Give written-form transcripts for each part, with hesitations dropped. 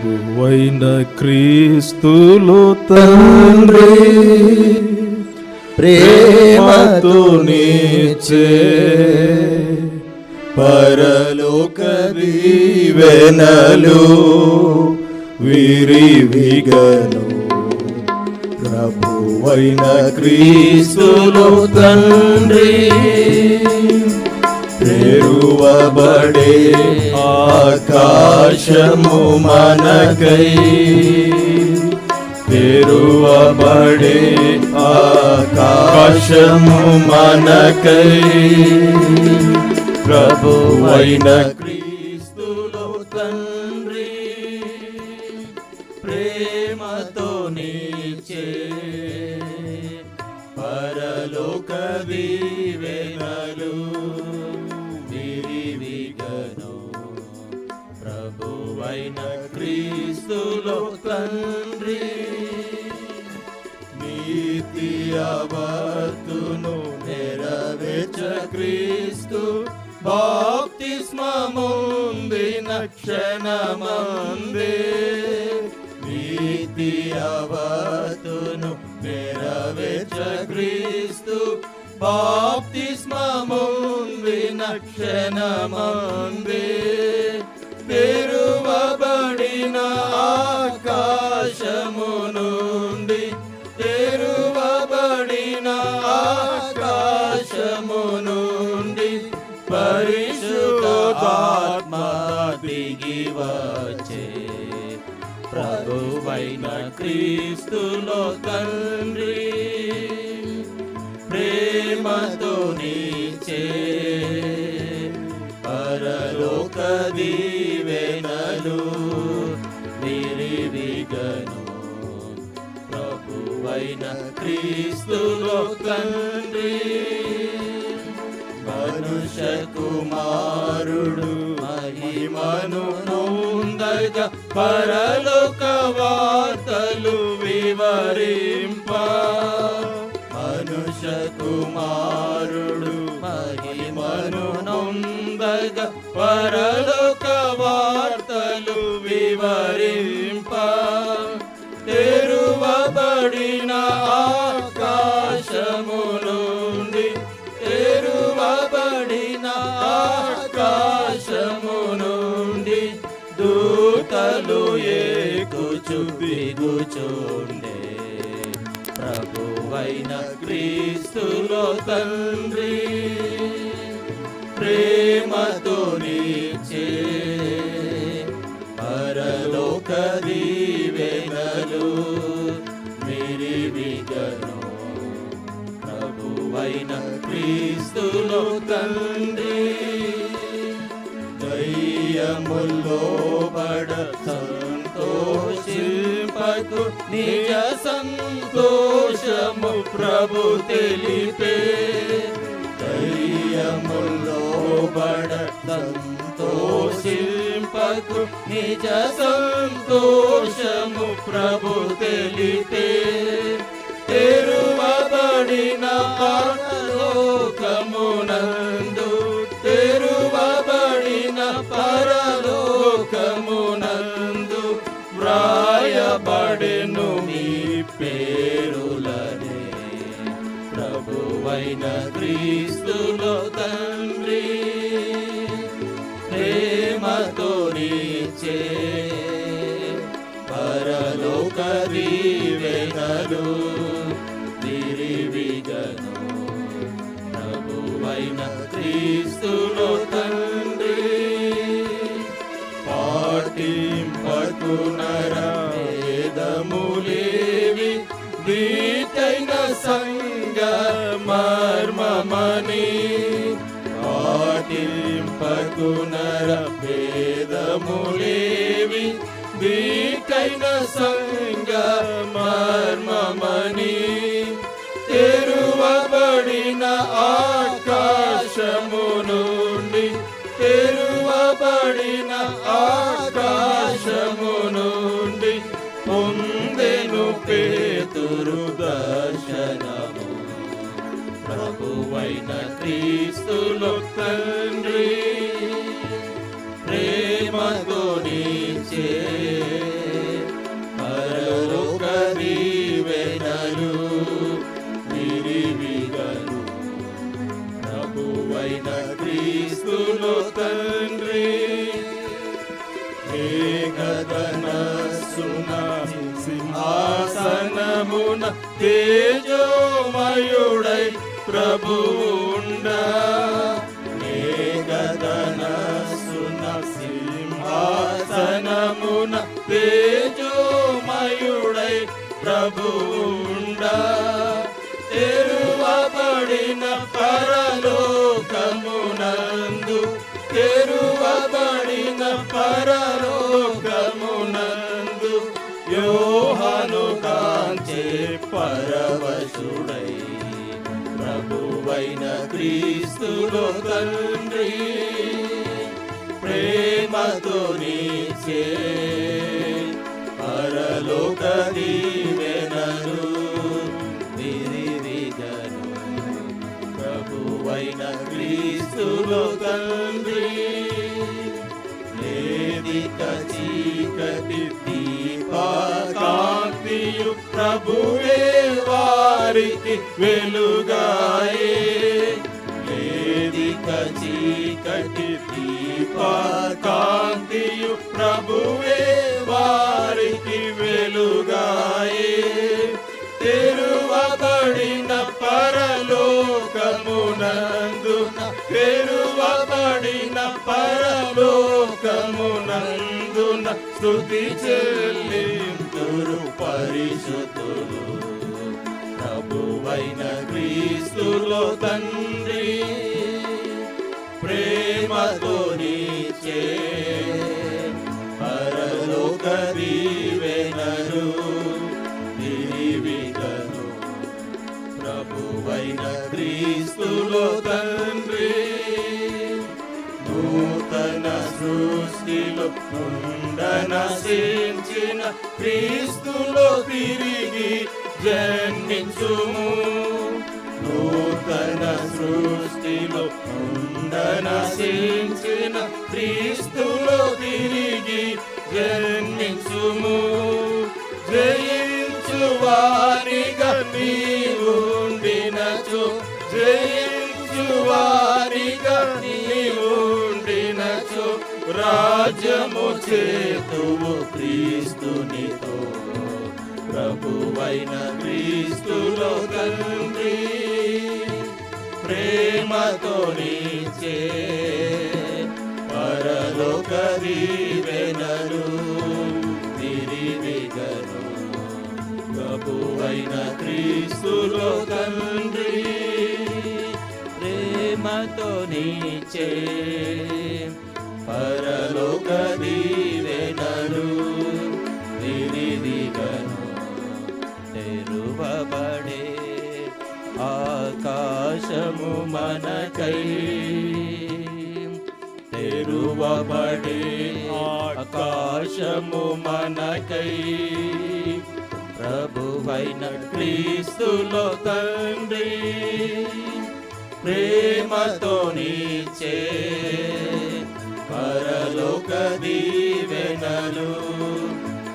ప్రభువైన క్రీస్తులో తండ్రి ప్రేమతో నీచే పరలోక దీవెనలు విరివిగను. ప్రభువైన క్రీస్తులో తండ్రి తెరువబడే ఆకాశము మనకై, తెరువబడే ఆకాశము మనకై, ప్రభువైన క్రీస్తులో తండ్రి ప్రేమతో నీచే పరలోక దీవెనలు విరివిగను. ప్రభువైన క్రీస్తులో తండ్రి నీతి అవతును నెరవేర్చ క్రీస్తు బాప్తిస్మముందిన క్షణమందే, నీతి అవతును నెరవేర్చ క్రీస్తు బాప్తిస్మముందిన క్షణమందే, తెరువబడిన ఆకాశము నుండి, తెరువబడిన ఆకాశము నుండి పరిశుద్ధాత్మ దిగి వచ్చే. ప్రభువైన క్రీస్తులో తండ్రి ప్రేమతో నీచే పరలోక దీవెనలు విరివిగను. ప్రభువైన క్రీస్తులో తండ్రి మనుష్య కుమారుడు మహిమను నొందగా పరలోక వార్తలు వివరింప, మనుష్య కుమారుడు మహిమను నొందగా పరలోక వార్తలు వివరింప, తెరువబడిన ఆకాశము నుండి, తెరువబడిన ఆకాశము నుండి దూతలు ఏకుచు దిగుచుండే. ప్రభువైన క్రీస్తులో తండ్రి ప్రేమతో నీచే పరలోక దీవెనలు విరివిగను. ప్రభువైన క్రీస్తులో తండ్రి దయ్యములో బడ సంతోషింపకు నిజ సంతోషము ప్రభు తెలిపే, దయ్యములో బడ సంతోషింపకు నిజ సంతోషము ప్రభు తెలిపే, తెరువబడిన పరలోకమునందు, తెరువబడిన పరలోకమునందు వ్రాయబడెను మీ పేరులనే. ప్రభువైన క్రీస్తులో తండ్రి ప్రేమతో నీచే పరలోక దీవెనలు విరివిగను. ప్రభువైన క్రీస్తులో తండ్రి పాటింపకు నరవేదములేవి దీటైన సంగ మర్మమని, పాటింపకు నరవేదములేవి దీటైన సంగ మర్మమని, తెరువబడిన ఆకాశము నుండి, తెరువబడిన ఆకాశము నుండి పొందెను పేతురు దర్శనము. ప్రభువైన క్రీస్తులో తండ్రి ప్రేమతో నీచే ప్రభువైన క్రీస్తులో తండ్రి ఏకధనస్సున సింహాసనమున తేజోమయుడై ప్రభువుండా ఏకధనస్సున సింహాసనమున తేజోమయుడై ప్రభువుండా తెరువబడిన పరలోకమునందు తెరువబడిన పరలోకమునందు యోహాను కాంచే పరవశుడై ప్రభువైన క్రీస్తులో తండ్రి ప్రేమతో నీచే పరలోక దీవెనలు విరివిగను ప్రభువైన క్రీస్తులో తండ్రి వేదిక చీకటి దీపకాంతియు ప్రభువే వారికి వెలుగాయే వేదిక చీకటి దీపకాంతియు ప్రభువే వారికి వెలుగాయే తెరువబడిన పరలోకమునందున తెరువబడిన పరలోకమునందున స్తుతి చెల్లింతురు పరిశుద్ధులు ప్రభువైన క్రీస్తులో తండ్రి ప్రేమతో నీచే పరలోక దీవెనలు విరివిగను ప్రభువైన క్రీస్తులో తండ్రి నూతన సృష్టిలో నశించిన క్రీస్తులో తిరిగి జన్మించుము నూతన సృష్టిలో నశించిన క్రీస్తులో తిరిగి జన్మించుము జయించువానిగా నీవుండినచో జయించువానిగా నీవుండినచో రాజ్యము చేతువు క్రీస్తునితో ప్రభువైన క్రీస్తులో తండ్రి ప్రేమతో నీచే పరలోక దీవెనలు విరివిగను ప్రభువైన క్రీస్తులో తండ్రి ప్రేమతో నీచే పరలోక దీవెనలు విరివిగను తెరువబడే ఆకాశము మనకై తెరువబడే ఆకాశము మనకై ప్రభువైన క్రీస్తులో తండ్రి ప్రేమతో నీచే పరలోక దీవెనలు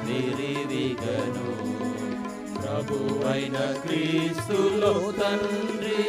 విరివిగను ప్రభువైన క్రీస్తులో తండ్రి